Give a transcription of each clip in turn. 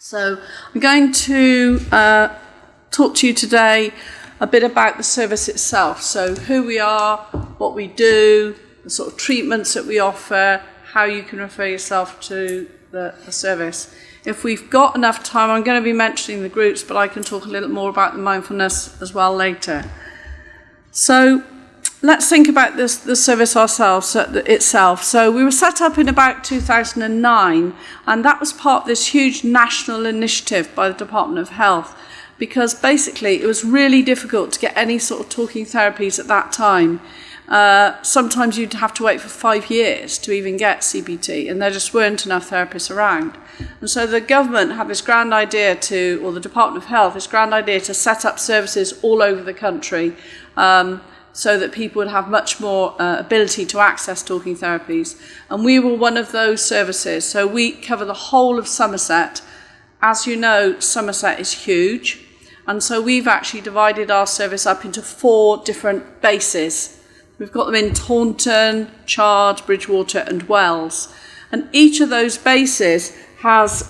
So I'm going to talk to you today a bit about the service itself. So who we are, what we do, the sort of treatments that we offer, how you can refer yourself to the service. If we've got enough time, I'm going to be mentioning the groups, but I can talk a little more about the mindfulness as well later. So let's think about the service itself. So we were set up in about 2009, and that was part of this huge national initiative by the Department of Health, because basically it was really difficult to get any sort of talking therapies at that time. Sometimes you'd have to wait for 5 years to even get CBT, and there just weren't enough therapists around. And so the government had this grand idea or the Department of Health, this grand idea to set up services all over the country, so that people would have much more ability to access talking therapies. And we were one of those services. So we cover the whole of Somerset. As you know, Somerset is huge. And so we've actually divided our service up into 4 different bases. We've got them in Taunton, Chard, Bridgewater and Wells. And each of those bases has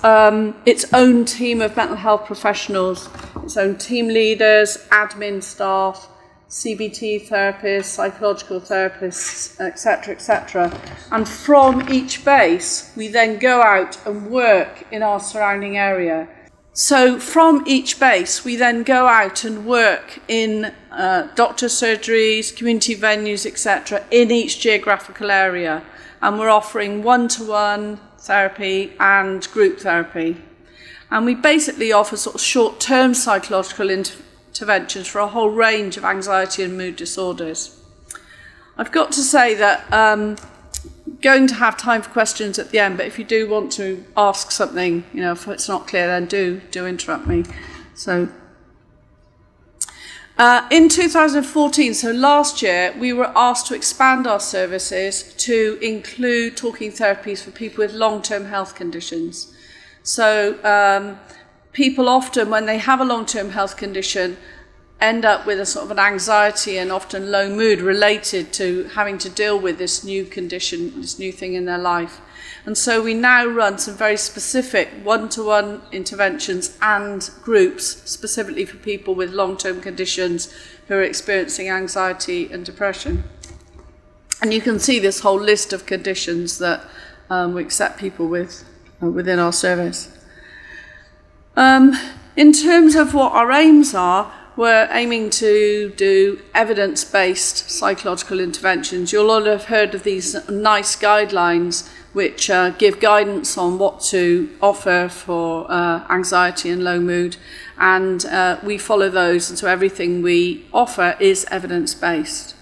its own team of mental health professionals, its own team leaders, admin staff, CBT therapists, psychological therapists, etc., etc. And from each base, we then go out and work in our surrounding area. So from each base, we then go out and work in doctor surgeries, community venues, etc., in each geographical area. And we're offering one-to-one therapy and group therapy. And we basically offer sort of short-term psychological interventions for a whole range of anxiety and mood disorders. I've got to say that going to have time for questions at the end, but if you do want to ask something, if it's not clear, then do interrupt me. So in 2014, so last year, we were asked to expand our services to include talking therapies for people with long-term health conditions. So people often, when they have a long-term health condition, end up with a sort of an anxiety and often low mood related to having to deal with this new condition, this new thing in their life. And so we now run some very specific one-to-one interventions and groups specifically for people with long-term conditions who are experiencing anxiety and depression. And you can see this whole list of conditions that we accept people with within our service. In terms of what our aims are, we're aiming to do evidence-based psychological interventions. You'll all have heard of these NICE guidelines, which give guidance on what to offer for anxiety and low mood, and we follow those, and so everything we offer is evidence-based.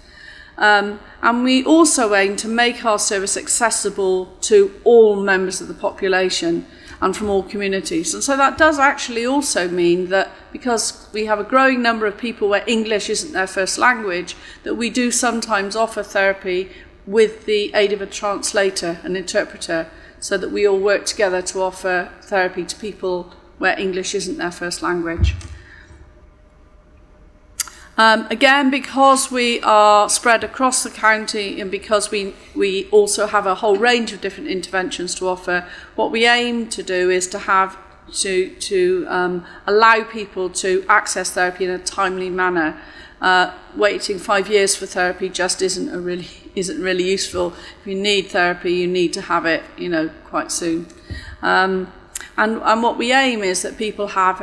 And we also aim to make our service accessible to all members of the population and from all communities. And so that does actually also mean that because we have a growing number of people where English isn't their first language, that we do sometimes offer therapy with the aid of a translator, an interpreter, so that we all work together to offer therapy to people where English isn't their first language. Again, because we are spread across the county and because we also have a whole range of different interventions to offer, what we aim to do is to allow people to access therapy in a timely manner. Waiting 5 years for therapy just isn't really useful. If you need therapy, you need to have it, quite soon. And what we aim is that people have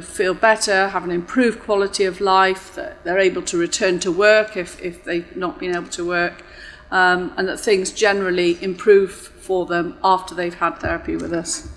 feel better, have an improved quality of life, that they're able to return to work if they've not been able to work, and that things generally improve for them after they've had therapy with us.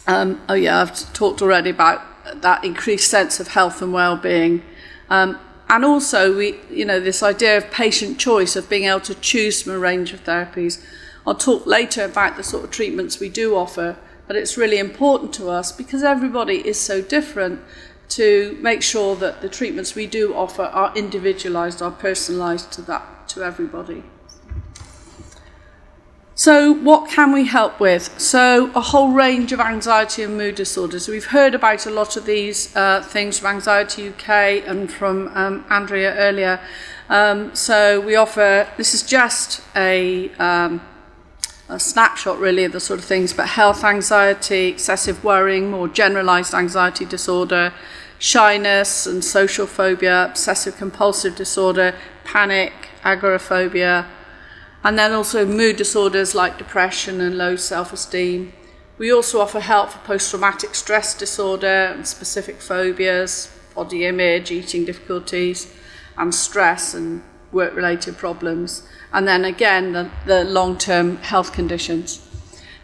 I've talked already about that increased sense of health and well-being. And also, this idea of patient choice, of being able to choose from a range of therapies. I'll talk later about the sort of treatments we do offer, but it's really important to us because everybody is so different to make sure that the treatments we do offer are individualised, are personalised to everybody. So what can we help with? So a whole range of anxiety and mood disorders. We've heard about a lot of these things from Anxiety UK and from Andrea earlier. So we offer, this is just a a snapshot really of the sort of things, but health anxiety, excessive worrying, more generalised anxiety disorder, shyness and social phobia, obsessive compulsive disorder, panic, agoraphobia, and then also mood disorders like depression and low self-esteem. We also offer help for post-traumatic stress disorder and specific phobias, body image, eating difficulties, and stress and work-related problems. And then again, the long-term health conditions.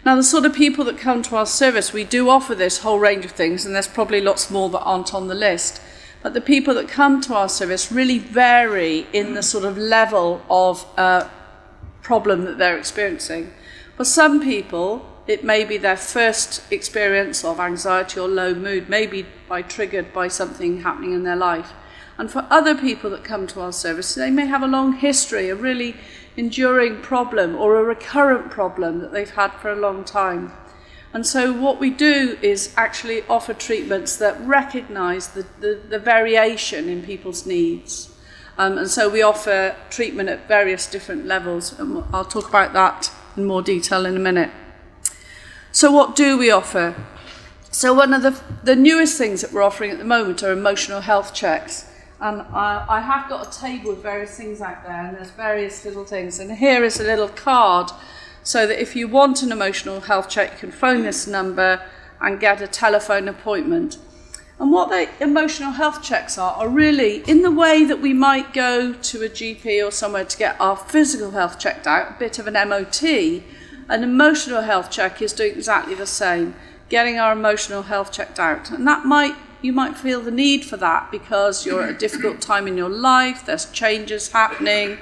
Now, the sort of people that come to our service, we do offer this whole range of things, and there's probably lots more that aren't on the list. But the people that come to our service really vary in the sort of level of problem that they're experiencing. For some people, it may be their first experience of anxiety or low mood, maybe triggered by something happening in their life. And for other people that come to our service, they may have a long history, a really enduring problem or a recurrent problem that they've had for a long time. And so what we do is actually offer treatments that recognise the variation in people's needs. And so we offer treatment at various different levels, and I'll talk about that in more detail in a minute. So what do we offer? So one of the newest things that we're offering at the moment are emotional health checks. And I have got a table with various things out there, and there's various little things. And here is a little card, so that if you want an emotional health check, you can phone this number and get a telephone appointment. And what the emotional health checks are really, in the way that we might go to a GP or somewhere to get our physical health checked out, a bit of an MOT, an emotional health check is doing exactly the same, getting our emotional health checked out. And you might feel the need for that because you're at a difficult time in your life, there's changes happening,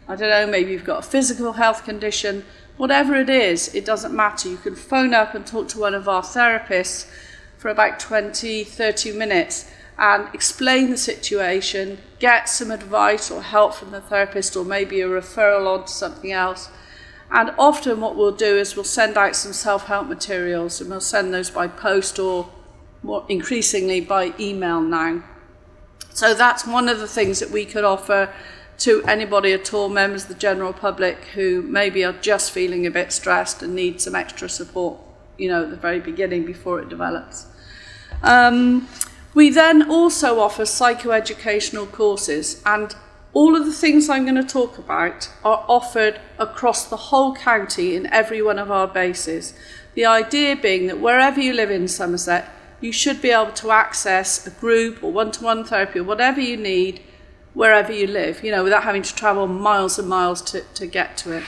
I don't know, maybe you've got a physical health condition. Whatever it is, it doesn't matter. You can phone up and talk to one of our therapists for about 20, 30 minutes and explain the situation, get some advice or help from the therapist, or maybe a referral on to something else. And often what we'll do is we'll send out some self-help materials, and we'll send those by post or more increasingly by email now. So that's one of the things that we could offer to anybody at all, members of the general public who maybe are just feeling a bit stressed and need some extra support, at the very beginning before it develops. We then also offer psychoeducational courses, and all of the things I'm going to talk about are offered across the whole county in every one of our bases. The idea being that wherever you live in Somerset, you should be able to access a group or one-to-one therapy or whatever you need wherever you live, without having to travel miles and miles to get to it.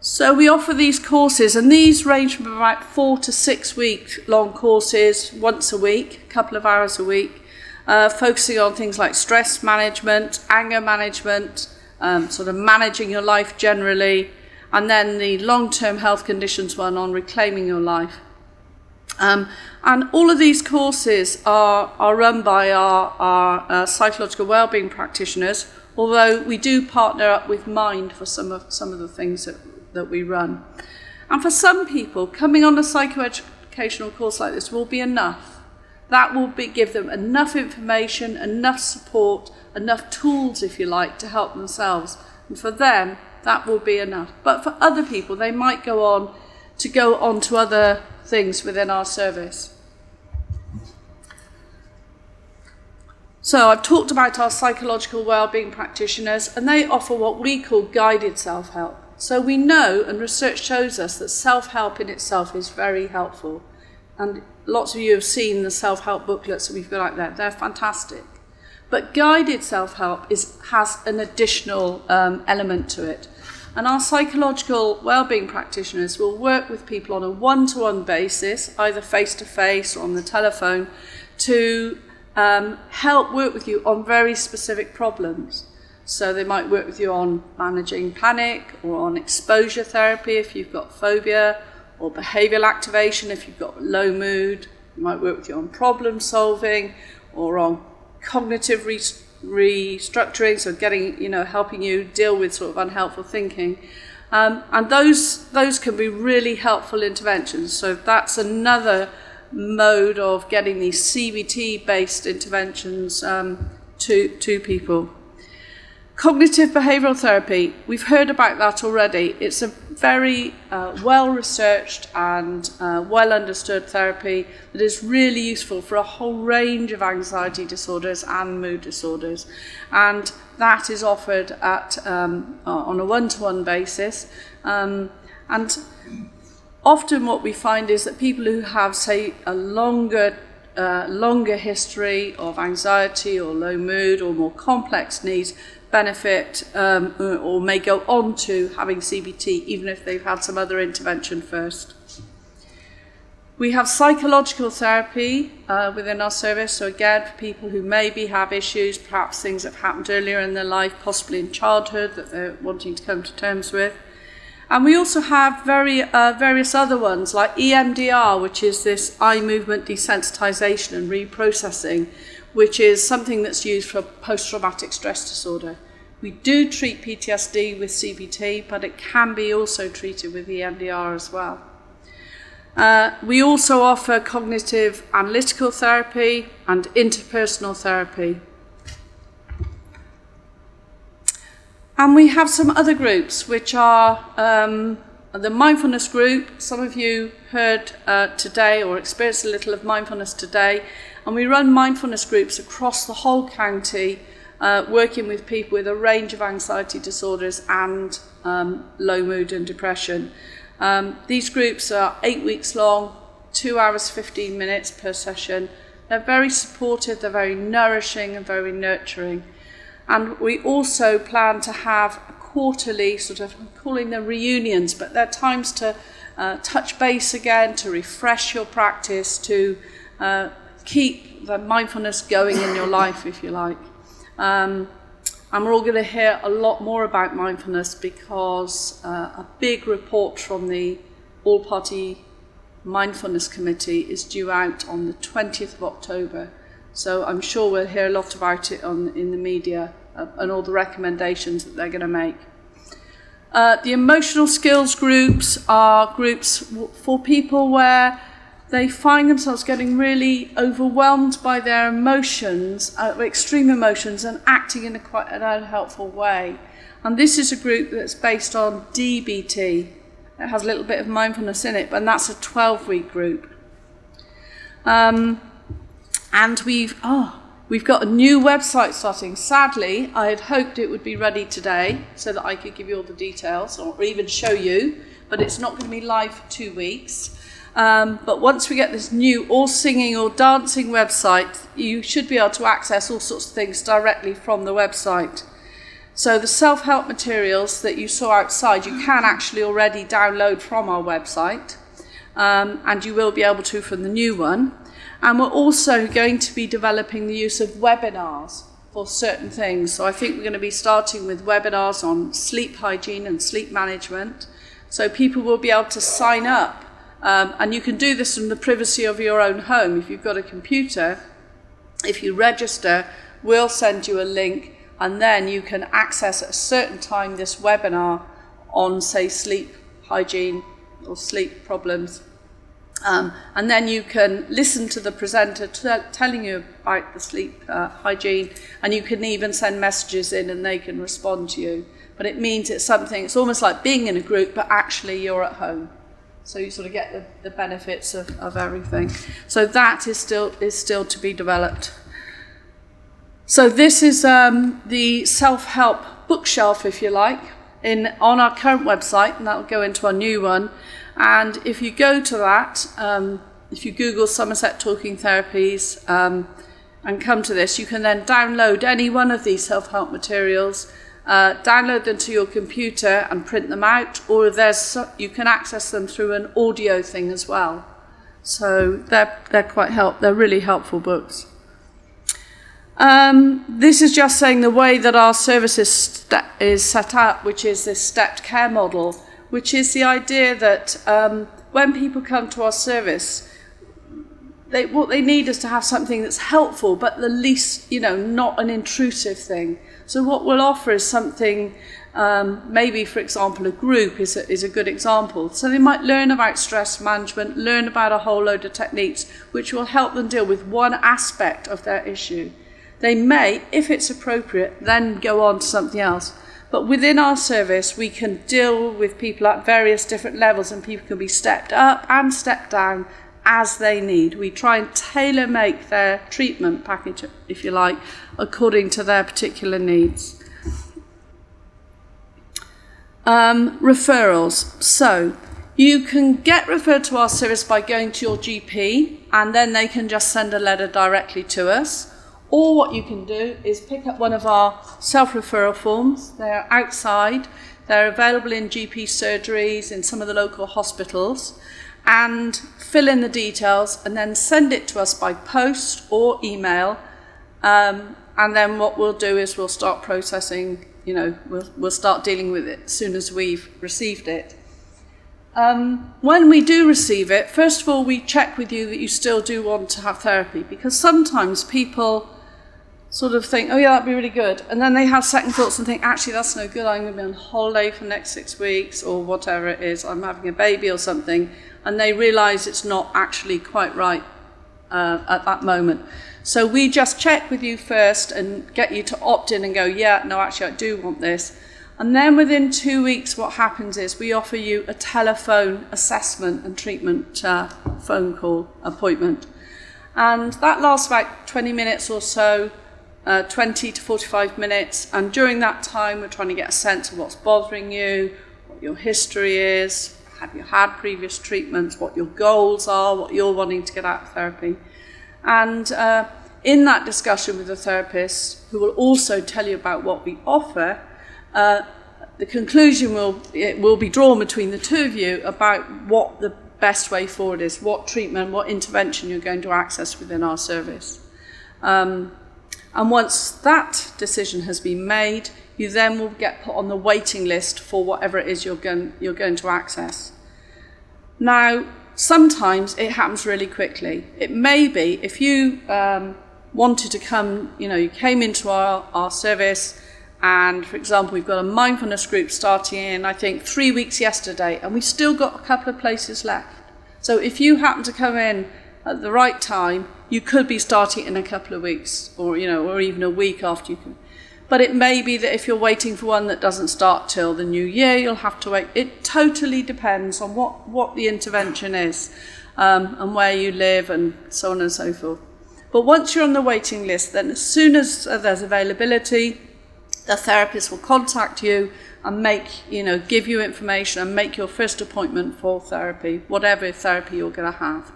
So we offer these courses, and these range from about 4 to 6 week long courses, once a week, a couple of hours a week, focusing on things like stress management, anger management, sort of managing your life generally, and then the long-term health conditions one on reclaiming your life. And all of these courses are run by our psychological wellbeing practitioners, although we do partner up with Mind for some of the things that we run. And for some people, coming on a psychoeducational course like this will be enough. That will give them enough information, enough support, enough tools, if you like, to help themselves. And for them, that will be enough. But for other people, they might go on to other things within our service. So I've talked about our psychological wellbeing practitioners, and they offer what we call guided self-help. So we know, and research shows us, that self-help in itself is very helpful. And lots of you have seen the self-help booklets that we've got out there. They're fantastic. But guided self-help has an additional element to it. And our psychological wellbeing practitioners will work with people on a one-to-one basis, either face-to-face or on the telephone, to help work with you on very specific problems. So they might work with you on managing panic, or on exposure therapy if you've got phobia, or behavioural activation if you've got low mood. They might work with you on problem solving, or on cognitive restructuring, so helping you deal with sort of unhelpful thinking. And those can be really helpful interventions. So that's another mode of getting these CBT-based interventions to people. Cognitive behavioural therapy, we've heard about that already. It's a very well-researched and well-understood therapy that is really useful for a whole range of anxiety disorders and mood disorders. And that is offered at on a one-to-one basis. And often what we find is that people who have, say, a longer history of anxiety or low mood or more complex needs benefit or may go on to having CBT even if they've had some other intervention first. We have psychological therapy within our service, so again for people who maybe have issues, perhaps things that have happened earlier in their life, possibly in childhood that they're wanting to come to terms with. And we also have various other ones like EMDR, which is this eye movement desensitization and reprocessing, which is something that's used for post-traumatic stress disorder. We do treat PTSD with CBT, but it can be also treated with EMDR as well. We also offer cognitive analytical therapy and interpersonal therapy. And we have some other groups, which are the mindfulness group. Some of you heard today or experienced a little of mindfulness today. And we run mindfulness groups across the whole county, working with people with a range of anxiety disorders and low mood and depression. These groups are 8 weeks long, 2 hours, 15 minutes per session. They're very supportive, they're very nourishing and very nurturing. And we also plan to have quarterly, sort of, I'm calling them reunions, but they're times to touch base again, to refresh your practice, to keep the mindfulness going in your life, if you like. And we're all going to hear a lot more about mindfulness because a big report from the All-Party Mindfulness Committee is due out on the 20th of October. So I'm sure we'll hear a lot about it in the media and all the recommendations that they're going to make. The emotional skills groups are groups for people where they find themselves getting really overwhelmed by their emotions, extreme emotions, and acting in quite an unhelpful way. And this is a group that's based on DBT. It has a little bit of mindfulness in it, and that's a 12-week group. And we've got a new website starting. Sadly, I had hoped it would be ready today so that I could give you all the details or even show you, but it's not going to be live for 2 weeks. But once we get this new all singing or dancing website, you should be able to access all sorts of things directly from the website. So the self-help materials that you saw outside, you can actually already download from our website, and you will be able to from the new one. And we're also going to be developing the use of webinars for certain things. So I think we're going to be starting with webinars on sleep hygiene and sleep management. So people will be able to sign up. And you can do this from the privacy of your own home. If you've got a computer, if you register, we'll send you a link, and then you can access at a certain time this webinar on, say, sleep hygiene or sleep problems. And then you can listen to the presenter telling you about the sleep hygiene, and you can even send messages in and they can respond to you. But it means it's almost like being in a group, but actually you're at home. So you sort of get the benefits of everything. So that is still to be developed. So this is the self-help bookshelf, if you like, on our current website, and that will go into our new one. And if you go to that, if you Google Somerset Talking Therapies and come to this, you can then download any one of these self-help materials, download them to your computer and print them out, or you can access them through an audio thing as well. So they're really helpful books. This is just saying the way that our service is set up, which is this stepped care model, which is the idea that when people come to our service, what they need is to have something that's helpful, but the least, not an intrusive thing. So what we'll offer is something, maybe, for example, a group is a good example. So they might learn about stress management, learn about a whole load of techniques, which will help them deal with one aspect of their issue. They may, if it's appropriate, then go on to something else. But within our service, we can deal with people at various different levels, and people can be stepped up and stepped down as they need. We try and tailor-make their treatment package, if you like, according to their particular needs. Referrals. So you can get referred to our service by going to your GP, and then they can just send a letter directly to us. Or what you can do is pick up one of our self-referral forms. They're outside. They're available in GP surgeries, in some of the local hospitals, and fill in the details and then send it to us by post or email. And then what we'll do is we'll start processing, we'll start dealing with it as soon as we've received it. When we do receive it, first of all, we check with you that you still do want to have therapy, because sometimes people sort of think, oh yeah, that'd be really good. And then they have second thoughts and think, actually, that's no good. I'm going to be on holiday for the next 6 weeks or whatever it is. I'm having a baby or something. And they realise it's not actually quite right at that moment. So we just check with you first and get you to opt in and go, yeah, no, actually, I do want this. And then within 2 weeks, what happens is we offer you a telephone assessment and treatment phone call appointment. And that lasts about 20 minutes or so, 20 to 45 minutes. And during that time, we're trying to get a sense of what's bothering you, what your history is, have you had previous treatments, what your goals are, what you're wanting to get out of therapy. And in that discussion with the therapist, who will also tell you about what we offer, the conclusion will be drawn between the two of you about what the best way forward is, what treatment, what intervention you're going to access within our service. And once that decision has been made, you then will get put on the waiting list for whatever it is you're going to access. Now, sometimes it happens really quickly. It may be, if you wanted to come, you came into our service, and for example, we've got a mindfulness group starting in, I think, 3 weeks yesterday, and we've still got a couple of places left. So if you happen to come in at the right time, you could be starting in a couple of weeks, or even a week after you can. But it may be that if you're waiting for one that doesn't start till the new year, you'll have to wait. It totally depends on what the intervention is, and where you live, and so on and so forth. But once you're on the waiting list, then as soon as there's availability, the therapist will contact you and give you information and make your first appointment for therapy, whatever therapy you're going to have.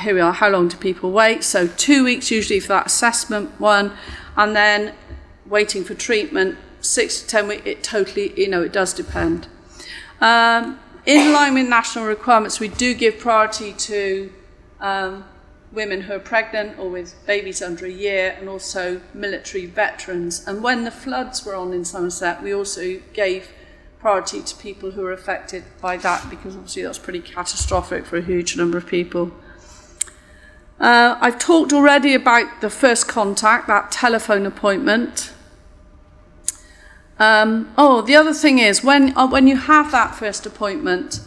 Here we are. How long do people wait? So 2 weeks usually for that assessment one, and then waiting for treatment 6 to 10 weeks. It totally, it does depend. In line with national requirements, we do give priority to women who are pregnant or with babies under a year, and also military veterans. And when the floods were on in Somerset, we also gave priority to people who were affected by that, because obviously that's pretty catastrophic for a huge number of people. I've talked already about the first contact, that telephone appointment. The other thing is, when you have that first appointment,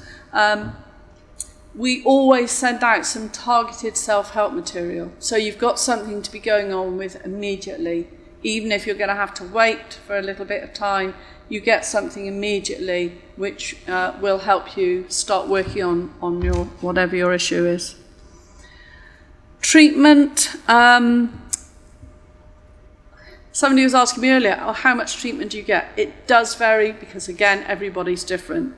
we always send out some targeted self-help material. So you've got something to be going on with immediately. Even if you're going to have to wait for a little bit of time, you get something immediately which will help you start working on your whatever your issue is. Treatment. Somebody was asking me earlier, how much treatment do you get? It does vary because, again, everybody's different.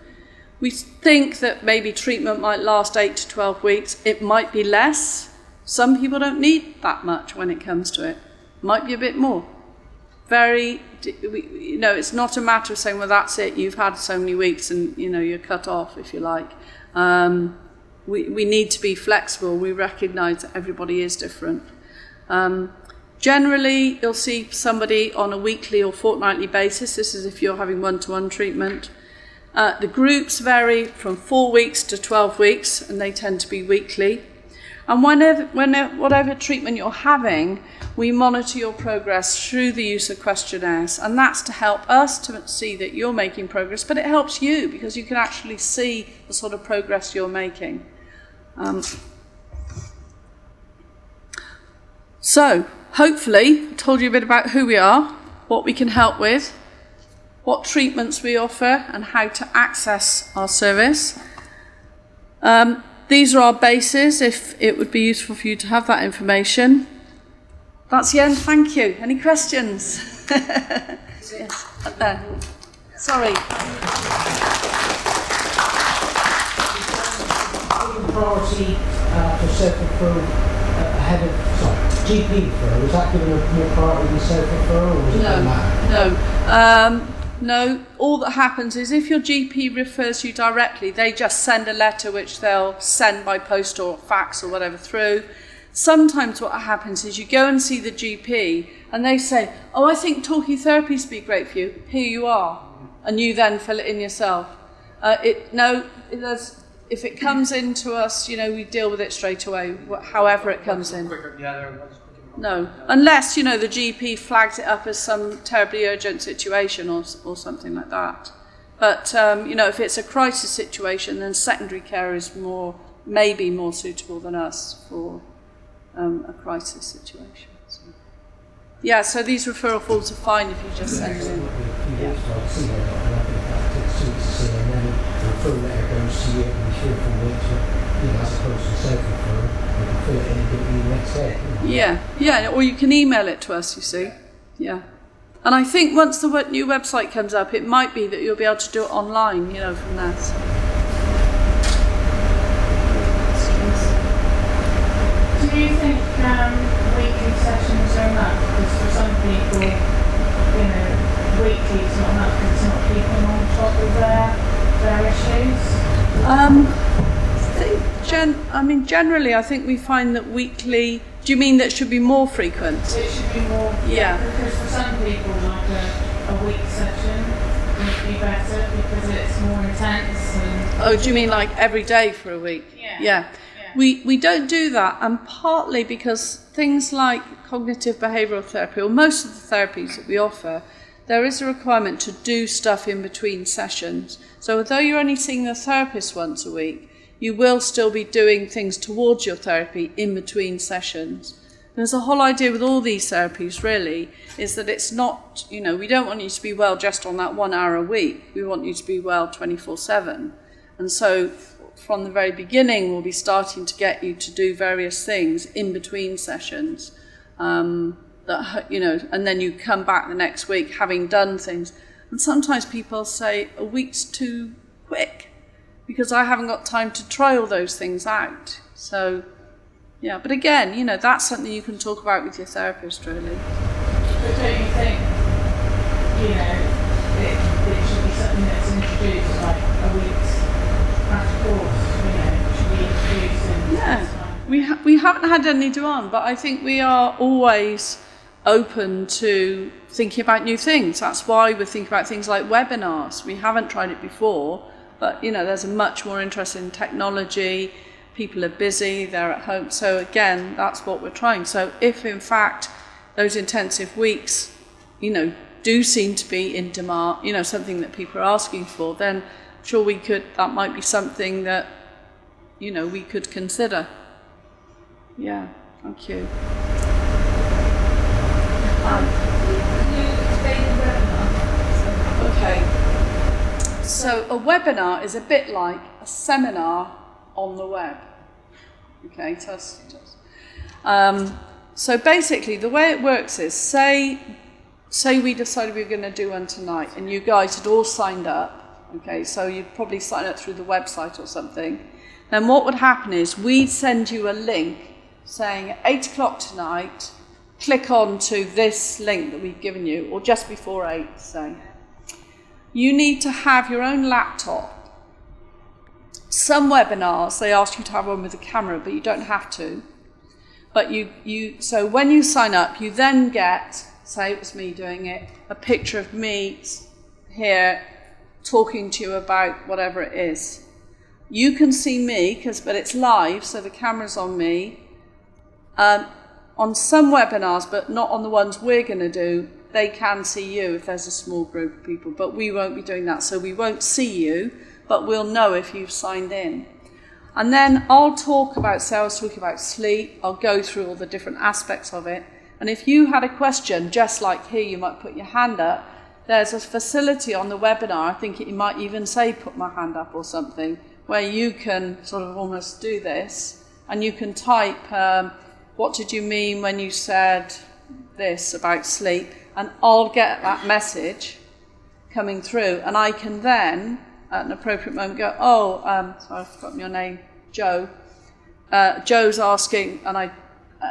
We think that maybe treatment might last 8 to 12 weeks. It might be less. Some people don't need that much when it comes to it. Might be a bit more. It's not a matter of saying, well, that's it, you've had so many weeks and, you're cut off, if you like. We need to be flexible. We recognise that everybody is different. Generally, you'll see somebody on a weekly or fortnightly basis. This is if you're having one-to-one treatment. The groups vary from 4 weeks to 12 weeks, and they tend to be weekly. And whatever treatment you're having, we monitor your progress through the use of questionnaires. And that's to help us to see that you're making progress, but it helps you because you can actually see the sort of progress you're making. So, hopefully, I told you a bit about who we are, what we can help with, what treatments we offer, and how to access our service. These are our bases, if it would be useful for you to have that information. That's the end, thank you. Any questions? Yes, up there. Sorry. Priority for self-referral ahead of GP referral, was that given a more priority than self-referral, or was it that? No, all that happens is if your GP refers you directly, they just send a letter which they'll send by post or fax or whatever through. Sometimes what happens is you go and see the GP and they say, oh, I think talking therapies would be great for you. Here you are. And you then fill it in yourself. If it comes into us, we deal with it straight away, however it comes in. No, unless, the GP flags it up as some terribly urgent situation or something like that. But, if it's a crisis situation, then secondary care is maybe more suitable than us for a crisis situation. So. Yeah, so these referral forms are fine if you just send them in. Yeah. Referral letter goes to you every 3 or 4 weeks, as opposed to self-referral, you can fill it in and give it you next day. Yeah, or you can email it to us, you see. Yeah. And I think once the new website comes up, it might be that you'll be able to do it online, from there. So. Do you think weekly sessions are enough? Because for some people, weekly is not enough because it's not keeping on top of their issues? Generally, I think we find that weekly. Do you mean that it should be more frequent? It should be more. Yeah. Because for some people, like a week session would be better because it's more intense. Do you mean like every day for a week? Yeah. We don't do that, and partly because things like cognitive behavioural therapy, or most of the therapies that we offer, there is a requirement to do stuff in between sessions. So although you're only seeing the therapist once a week, you will still be doing things towards your therapy in between sessions. There's a whole idea with all these therapies, really, is that it's not, we don't want you to be well just on that 1 hour a week. We want you to be well 24/7. And so from the very beginning, we'll be starting to get you to do various things in between sessions. And then you come back the next week having done things. And sometimes people say a week's too quick because I haven't got time to try all those things out. So, yeah, but again, that's something you can talk about with your therapist, really. But don't you think, it should be something that's introduced, like a week's crash course, should be introduced? Yeah, we haven't had any demand, but I think we are always open to thinking about new things. That's why we're thinking about things like webinars. We haven't tried it before, but there's a much more interest in technology. People are busy, they're at home. So again, that's what we're trying. So if in fact those intensive weeks, do seem to be in demand, something that people are asking for, then sure that might be something that, we could consider. Yeah, thank you. Okay. So a webinar is a bit like a seminar on the web. Okay, so basically the way it works is, say we decided we were going to do one tonight and you guys had all signed up, okay, so you'd probably sign up through the website or something. Then what would happen is we'd send you a link saying at 8 o'clock tonight, click on to this link that we've given you, or just before 8, say. You need to have your own laptop. Some webinars, they ask you to have one with a camera, but you don't have to. But so when you sign up, you then get, say it was me doing it, a picture of me here talking to you about whatever it is. You can see me, but it's live, so the camera's on me. On some webinars, but not on the ones we're going to do, they can see you if there's a small group of people, but we won't be doing that. So we won't see you, but we'll know if you've signed in. And then I'll talk about, say I was talking about sleep, I'll go through all the different aspects of it. And if you had a question, just like here, you might put your hand up. There's a facility on the webinar, I think it might even say put my hand up or something, where you can sort of almost do this, and you can type, what did you mean when you said this about sleep? And I'll get that message coming through, and I can then, at an appropriate moment, go, sorry, I've forgotten your name, Joe. Joe's asking, and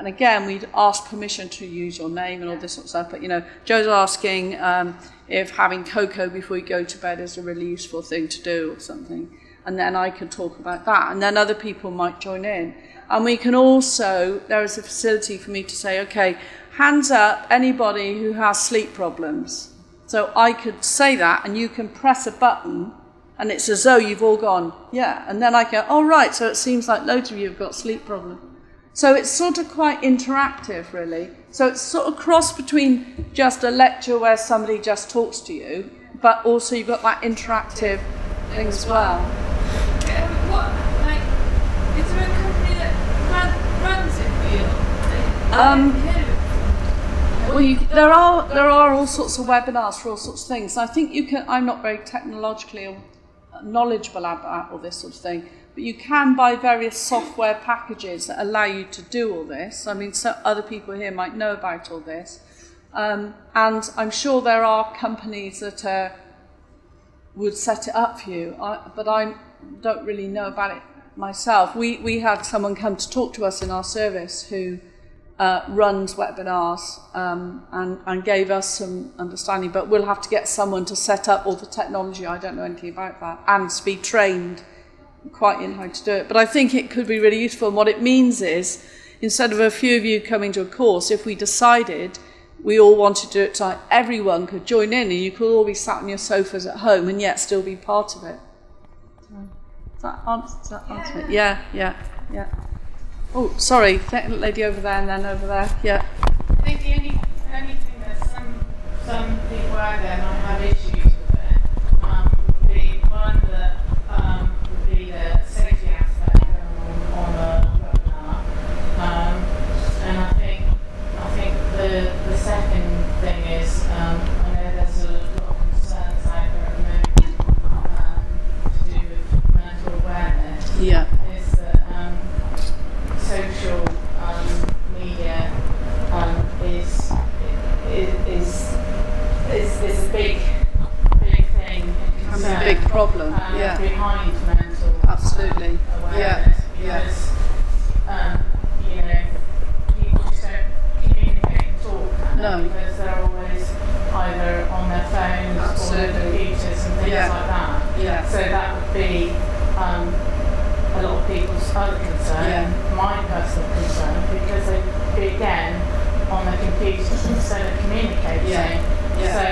again, we'd ask permission to use your name and all this sort of stuff, but Joe's asking if having cocoa before you go to bed is a really useful thing to do or something. And then I can talk about that, and then other people might join in. And we can also, there is a facility for me to say, okay, hands up, anybody who has sleep problems. So I could say that, and you can press a button, and it's as though you've all gone, yeah. And then I go, oh, right, so it seems like loads of you have got sleep problems. So it's sort of quite interactive, really. So it's sort of cross between just a lecture where somebody just talks to you, but also you've got that interactive thing as well. Is there a company that runs it for you? There are all sorts of webinars for all sorts of things. I think you can. I'm not very technologically knowledgeable about all this sort of thing, but you can buy various software packages that allow you to do all this. I mean, so other people here might know about all this, and I'm sure there are companies that would set it up for you. But I don't really know about it myself. We had someone come to talk to us in our service who runs webinars and gave us some understanding, but we'll have to get someone to set up all the technology. I don't know anything about that, and to be trained quite in how to do it. But I think it could be really useful, and what it means is, instead of a few of you coming to a course, if we decided we all wanted to do it tonight, everyone could join in, and you could all be sat on your sofas at home and yet still be part of it. Does that answer it? Yeah. Oh, sorry, lady over there and then over there. Yeah. I think the only thing that some people out there might have issues with it would be one that would be the safety aspect on the webinar, and I think the second thing is I know there's a lot of concerns out there at the moment to do with mental awareness. Yeah. Is that social media is a big thing. It's a big problem. Yeah. Behind mental Absolutely. awareness, because people just don't communicate and talk. No. Because they're always either on their phones Absolutely. or their computers and things Yeah. like that. Yeah. So that would be a lot of people's other concern, my personal concern, because they'd be again on their computers instead of communicating. Yeah. So,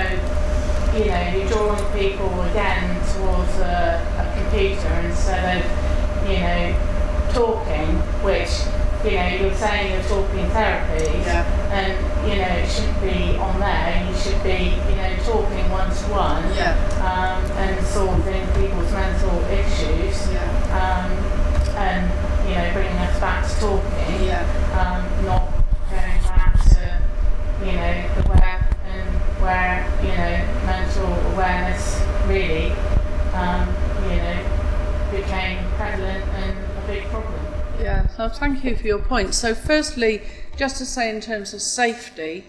you're drawing people again towards a computer instead of, talking, which, you're saying you're talking therapy, and, it shouldn't be on there. You should be, talking one-to-one, and solving people's mental issues, and, bringing us back to talking, not going back to, the web, and where, mental awareness really, became prevalent and a big problem. Yeah, so thank you for your point. So firstly, just to say in terms of safety,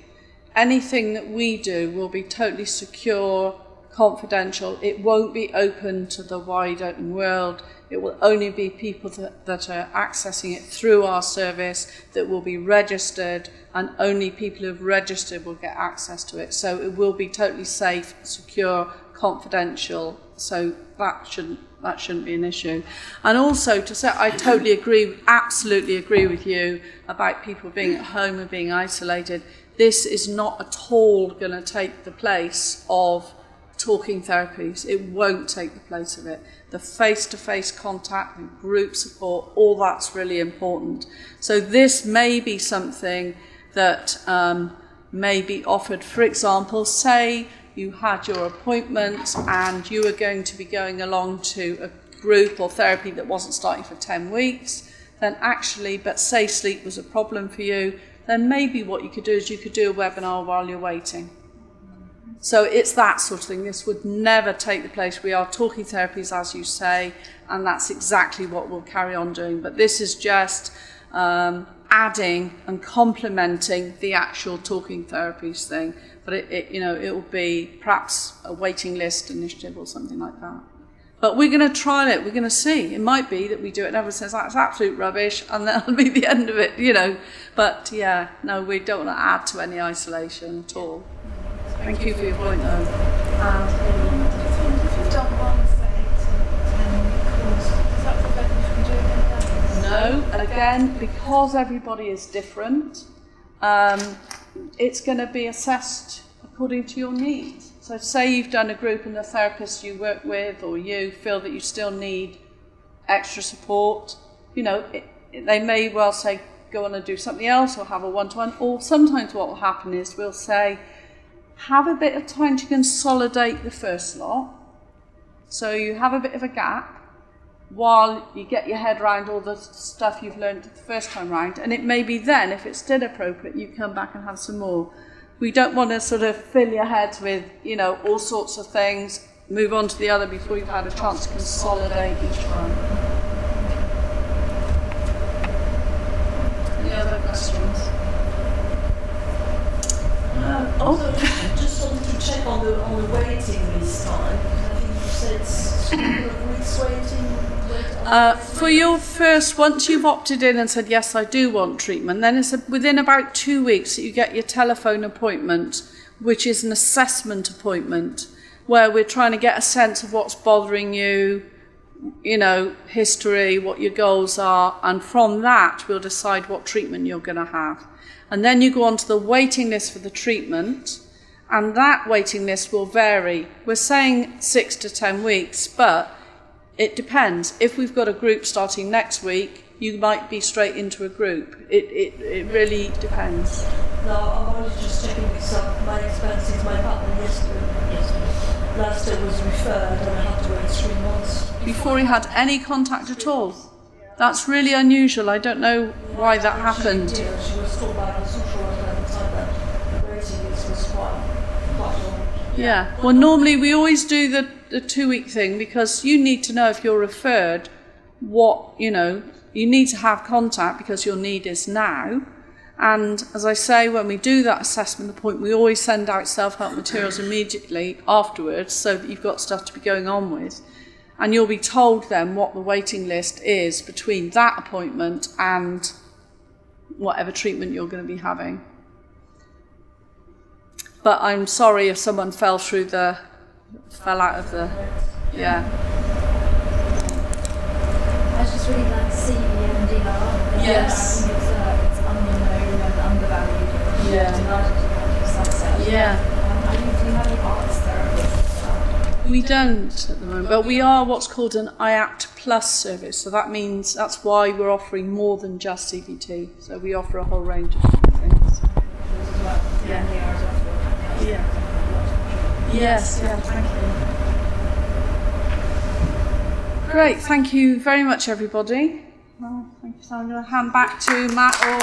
anything that we do will be totally secure, confidential. It won't be open to the wide open world. It will only be people that are accessing it through our service that will be registered, and only people who've registered will get access to it. So it will be totally safe, secure, confidential. So that shouldn't be an issue. And also to say, I totally agree, absolutely agree with you about people being at home and being isolated. This is not at all going to take the place of talking therapies. It won't take the place of it. The face-to-face contact and group support, all that's really important. So this may be something that may be offered. For example, say you had your appointment and you were going to be going along to group or therapy that wasn't starting for 10 weeks, then actually, but say sleep was a problem for you, then maybe what you could do is you could do a webinar while you're waiting. So it's that sort of thing. This would never take the place. We are talking therapies, as you say, and that's exactly what we'll carry on doing. But this is just adding and complementing the actual talking therapies thing. But it will be perhaps a waiting list initiative or something like that. But we're going to trial it. We're going to see. It might be that we do it and everyone says that's absolute rubbish, and that'll be the end of it, But yeah, no, we don't want to add to any isolation at all. Thank you for your point, though. If you've done one state course, does that prevent you from doing it again? No, again, because everybody is different, it's going to be assessed according to your needs. So say you've done a group and the therapist you work with or you feel that you still need extra support, they may well say go on and do something else or have a one-to-one, or sometimes what will happen is we'll say have a bit of time to consolidate the first lot. So you have a bit of a gap while you get your head around all the stuff you've learned the first time round, and it may be then, if it's still appropriate, you come back and have some more. We don't want to sort of fill your heads with, all sorts of things, move on to the other before you've had a chance to consolidate each one. Any other questions? Just wanted to check on the waiting list time. I think you said a couple of weeks waiting. For your first, once you've opted in and said, yes, I do want treatment, then it's within about 2 weeks that you get your telephone appointment, which is an assessment appointment, where we're trying to get a sense of what's bothering you, history, what your goals are, and from that we'll decide what treatment you're going to have. And then you go on to the waiting list for the treatment, and that waiting list will vary. We're saying 6 to 10 weeks, but it depends. If we've got a group starting next week, you might be straight into a group. It really depends. No, I'm only just checking this up. My expenses, my partner last year was referred and I had to wait 3 months. Before he had any contact at all. That's really unusual. I don't know why that happened. She was told by the social worker at the time that the waiting list was quite long. Yeah. Well, normally we always do the 2-week thing because you need to know if you're referred you need to have contact because your need is now. And as I say, when we do that assessment point, we always send out self-help materials immediately afterwards so that you've got stuff to be going on with. And you'll be told then what the waiting list is between that appointment and whatever treatment you're going to be having. But I'm sorry if someone fell out of the, yeah. I was just really glad to see the MDR. Yes. I think it's unknown and undervalued. Yeah. Delighted to have you Somerset. Yeah. Do you have any arts therapists? We don't at the moment, but we are what's called an IAPT Plus service. So that means that's why we're offering more than just CBT. So we offer a whole range of different things. Yeah. Yeah. Yes, yeah, thank you. Great, thank you very much, everybody. Well, thank you. So I'm going to hand back to Matt or...